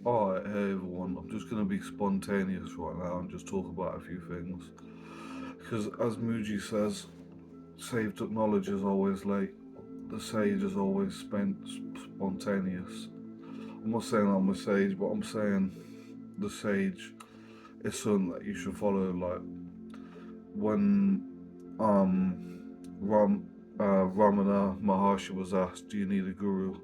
Alright, hey everyone, I'm just going to be spontaneous right now and just talk about a few things. Because as Muji says, saved knowledge is always late, the sage is always spontaneous. I'm not saying I'm a sage, but I'm saying the sage is something that you should follow. Like when Ram, Ramana Maharshi was asked, do you need a guru?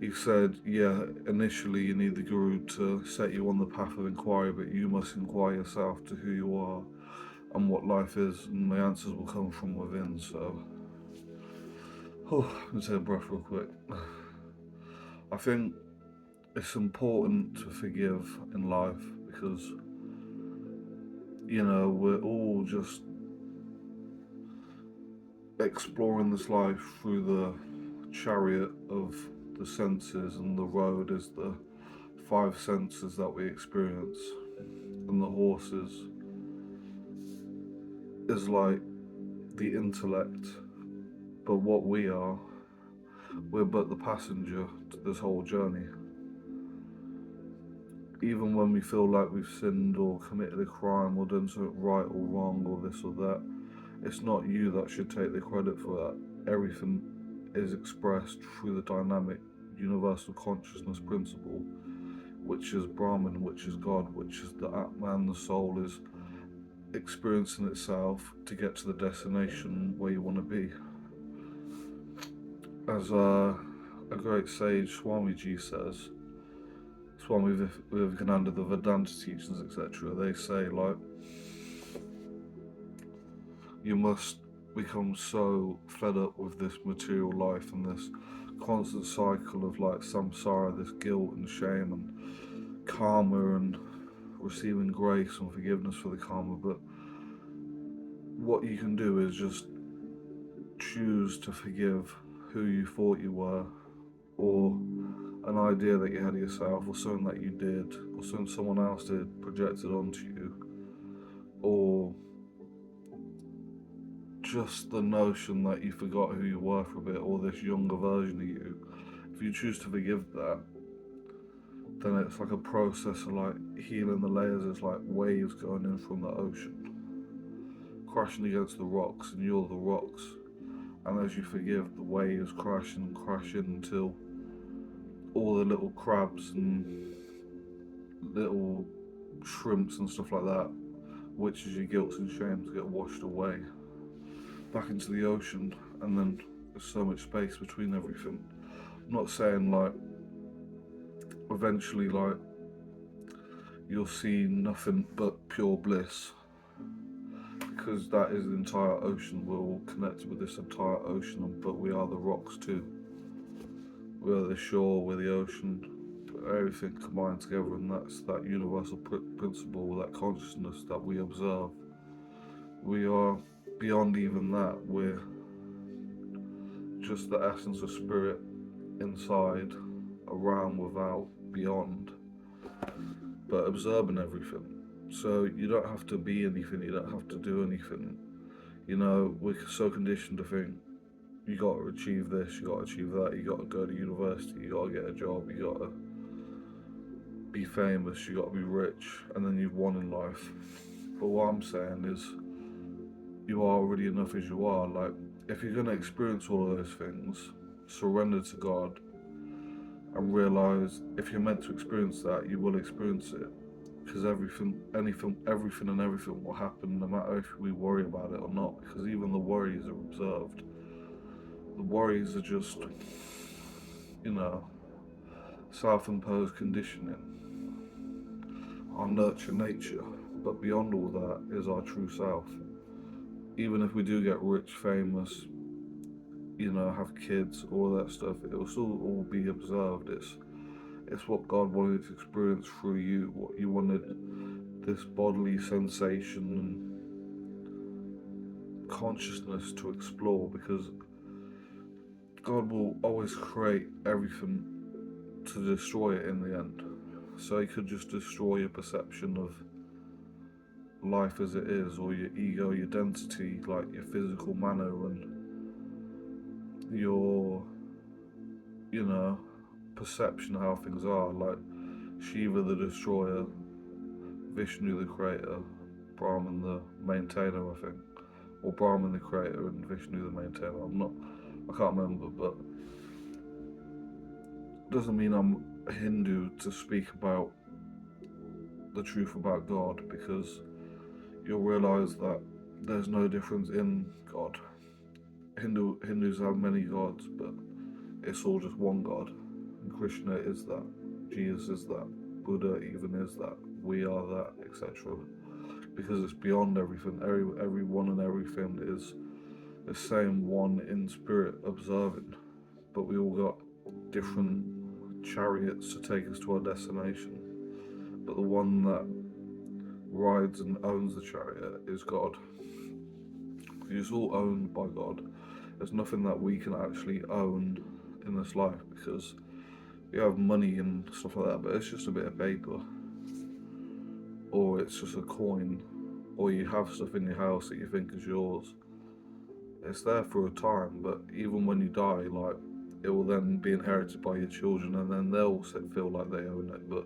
He said, yeah, initially you need the guru to set you on the path of inquiry, but you must inquire yourself to who you are and what life is, and the answers will come from within. So, let me take a breath real quick. I think it's important to forgive in life because, we're all just exploring this life through the chariot of the senses, and the road is the five senses that we experience, and the horses is like the intellect, but what we are, we're but the passenger to this whole journey. Even when we feel like we've sinned or committed a crime or done something right or wrong or this or that, it's not you that should take the credit for that. Everything is expressed through the dynamic universal consciousness principle, which is Brahman, which is God, which is the Atman, the soul is experiencing itself to get to the destination where you want to be. As a great sage Swamiji says, Swami Vivekananda, the Vedanta teachings, etc., they say, like, you must become so fed up with this material life and this constant cycle of like samsara, this guilt and shame and karma and receiving grace and forgiveness for the karma. But what you can do is just choose to forgive who you thought you were, or an idea that you had of yourself, or something that you did, or something someone else did projected onto you, or just the notion that you forgot who you were for a bit, or this younger version of you. If you choose to forgive that, then it's like a process of like healing the layers. It's like waves going in from the ocean, crashing against the rocks, and you're the rocks. And as you forgive, the waves crash and crash in until all the little crabs and little shrimps and stuff like that, which is your guilt and shames, get washed away back into the ocean, and then there's so much space between everything. I'm not saying like eventually like you'll see nothing but pure bliss, because that is the entire ocean. We're all connected with this entire ocean, but we are the rocks too. We are the shore, we're the ocean, everything combined together, and that's that universal principle, that consciousness that we observe. We are beyond even that. We're just the essence of spirit inside, around, without, beyond, but observing everything. So you don't have to be anything, you don't have to do anything. We're so conditioned to think you got to achieve this, you got to achieve that, you got to go to university, you got to get a job, you got to be famous, you got to be rich, and then you've won in life. But what I'm saying is, you are already enough as you are. Like, if you're going to experience all of those things, surrender to God and realize if you're meant to experience that, you will experience it. Because everything and everything will happen no matter if we worry about it or not. Because even the worries are observed. The worries are just, self-imposed conditioning, our nurture nature. But beyond all that is our true self. Even if we do get rich, famous, have kids, all that stuff, it will still all be observed. It's what God wanted to experience through you, what you wanted, this bodily sensation and consciousness to explore, because God will always create everything to destroy it in the end. So he could just destroy your perception of life as it is, or your ego, your density, like your physical manner and your, perception of how things are. Like, Shiva the destroyer, Vishnu the creator, Brahman the maintainer, I think. Or Brahman the creator and Vishnu the maintainer. I can't remember, but it doesn't mean I'm a Hindu to speak about the truth about God, because you'll realize that there's no difference in God. Hindus have many gods, but it's all just one God. And Krishna is that, Jesus is that, Buddha even is that, we are that, etc. Because it's beyond everything. Everyone and everything is the same one in spirit observing, but we all got different chariots to take us to our destination. But the one that rides and owns the chariot is God. It's all owned by God. There's nothing that we can actually own in this life, because you have money and stuff like that, but it's just a bit of paper, or it's just a coin, or you have stuff in your house that you think is yours. It's there for a time, but even when you die, like, it will then be inherited by your children, and then they'll feel like they own it, but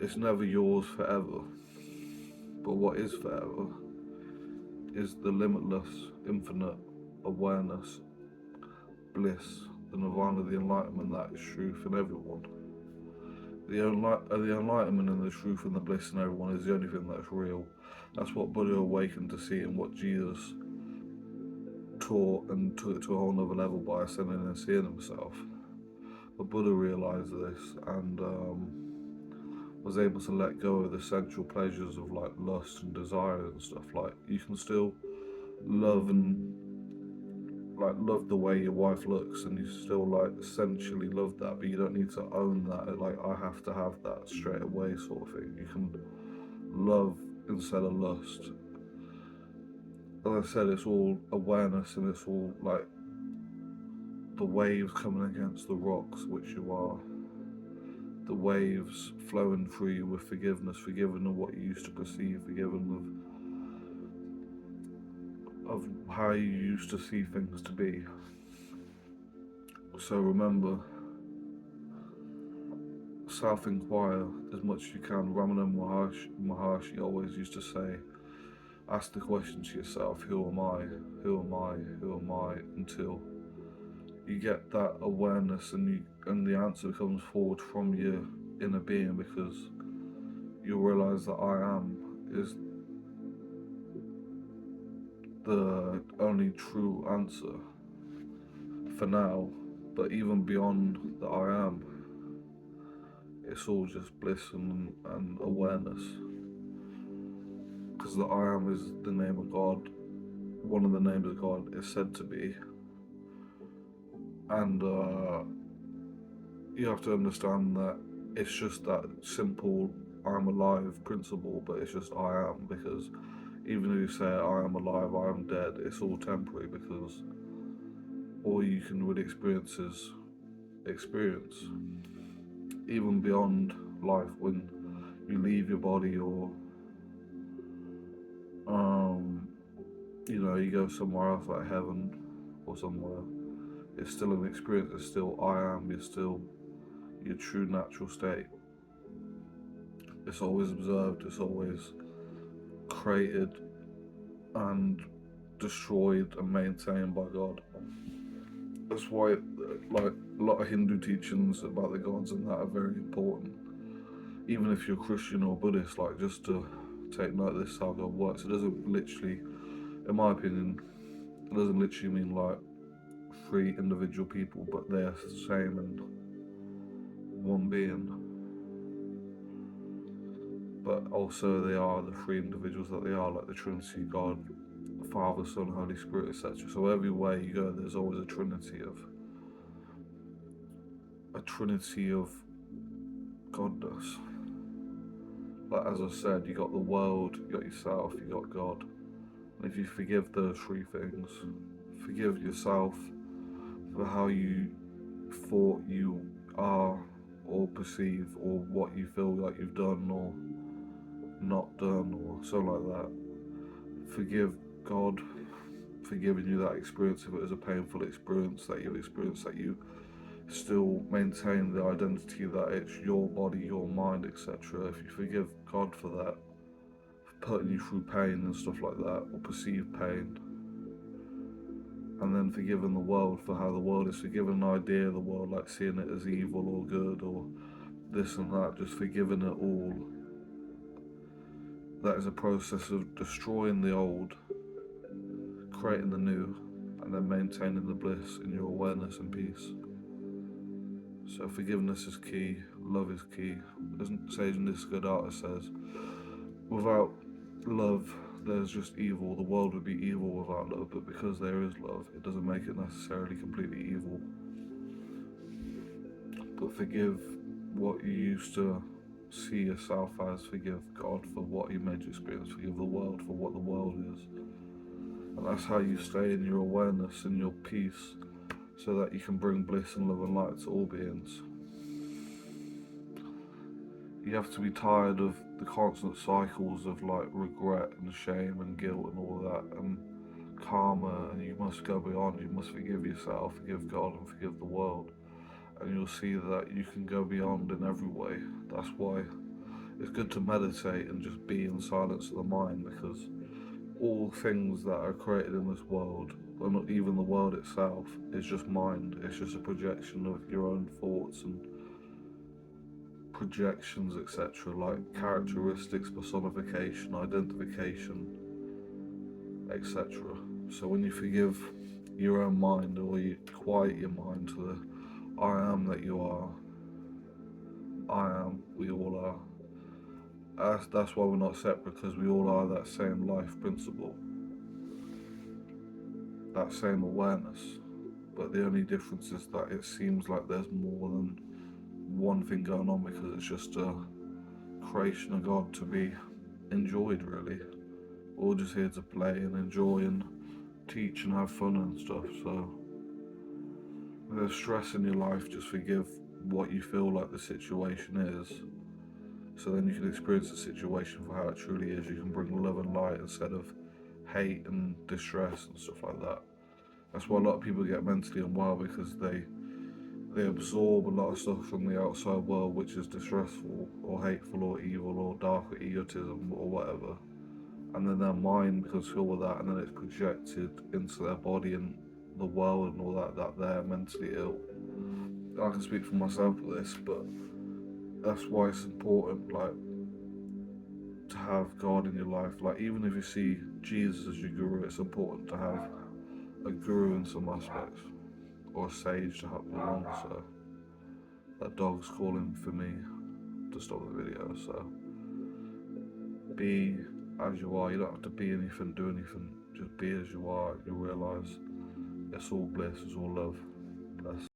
it's never yours forever. But what is forever is the limitless, infinite awareness, bliss, the nirvana, the enlightenment that is truth in everyone. The enlightenment and the truth and the bliss in everyone is the only thing that's real. That's what Buddha awakened to see, and what Jesus taught and took it to a whole nother level by ascending and seeing himself. But Buddha realized this and was able to let go of the sensual pleasures of like lust and desire and stuff. Like, you can still love and like love the way your wife looks, and you still like essentially love that, but you don't need to own that. Like, I have to have that straight away sort of thing. You can love instead of lust. As I said, it's all awareness, and it's all like the waves coming against the rocks, which you are. The waves flowing through you with forgiveness, forgiven of what you used to perceive, forgiven of how you used to see things to be. So remember, self-inquire as much as you can. Ramana Maharshi always used to say, ask the question to yourself, who am I? Who am I? Who am I? Until you get that awareness, and the answer comes forward from your inner being, because you'll realize that I am is the only true answer for now. But even beyond the I am, it's all just bliss and awareness. Because the I am is the name of God. One of the names of God is said to be. And you have to understand that it's just that simple I'm alive principle, but it's just I am, because even if you say I am alive, I am dead, it's all temporary, because all you can really experience is experience. Even beyond life, when you leave your body, or you go somewhere else like heaven or somewhere, it's still an experience. It's still I am. You're still your true natural state. It's always observed. It's always created and destroyed and maintained by God. That's why, like, a lot of Hindu teachings about the gods and that are very important. Even if you're Christian or Buddhist, like, just to take note of this, how God works. It doesn't literally, in my opinion, it doesn't literally mean like three individual people, but they're the same and one being. But also they are the three individuals that they are, like the Trinity, God, Father, Son, Holy Spirit, etc. So everywhere you go, there's always a trinity of godness. Like, as I said, you got the world, you got yourself, you got God. And if you forgive those three things, forgive yourself for how you thought you are or perceive, or what you feel like you've done or not done, or something like that. Forgive God for giving you that experience, if it was a painful experience that you experienced, that you still maintain the identity that it's your body, your mind, etc. If you forgive God for that, for putting you through pain and stuff like that, or perceived pain, and then forgiving the world for how the world is, forgiving an idea of the world, like seeing it as evil or good or this and that, just forgiving it all. That is a process of destroying the old, creating the new, and then maintaining the bliss in your awareness and peace. So forgiveness is key, love is key. As Sage Nisargadatta says, without love, there's just evil. The world would be evil without love, but because there is love, it doesn't make it necessarily completely evil. But forgive what you used to see yourself as, forgive God for what He made you experience, forgive the world for what the world is. And that's how you stay in your awareness and your peace, so that you can bring bliss and love and light to all beings. You have to be tired of the constant cycles of like regret and shame and guilt and all that and karma, and you must go beyond. You must forgive yourself, forgive God, and forgive the world, and you'll see that you can go beyond in every way. That's why it's good to meditate and just be in silence of the mind, because all things that are created in this world, or not even the world itself, is just mind. It's just a projection of your own thoughts and projections, etc., like characteristics, personification, identification, etc. So when you forgive your own mind, or you quiet your mind to the I am that you are, I am, we all are. That's why we're not separate, because we all are that same life principle, that same awareness. But the only difference is that it seems like there's more than one thing going on, because it's just a creation of God to be enjoyed, really. We're all just here to play and enjoy and teach and have fun and stuff. So if there's stress in your life, just forgive what you feel like the situation is, so then you can experience the situation for how it truly is. You can bring love and light instead of hate and distress and stuff like that. That's why a lot of people get mentally unwell, because they absorb a lot of stuff from the outside world which is distressful or hateful or evil or dark or egotism or whatever, and then their mind becomes filled with that, and then it's projected into their body and the world and all that they're mentally ill. I can speak for myself with this, but that's why it's important, like, to have God in your life. Like, even if you see Jesus as your guru, it's important to have a guru in some aspects, or a sage to help you along. So that dog's calling for me to stop the video. So be as you are. You don't have to be anything, do anything. Just be as you are. You realise it's all bliss, it's all love. Bless.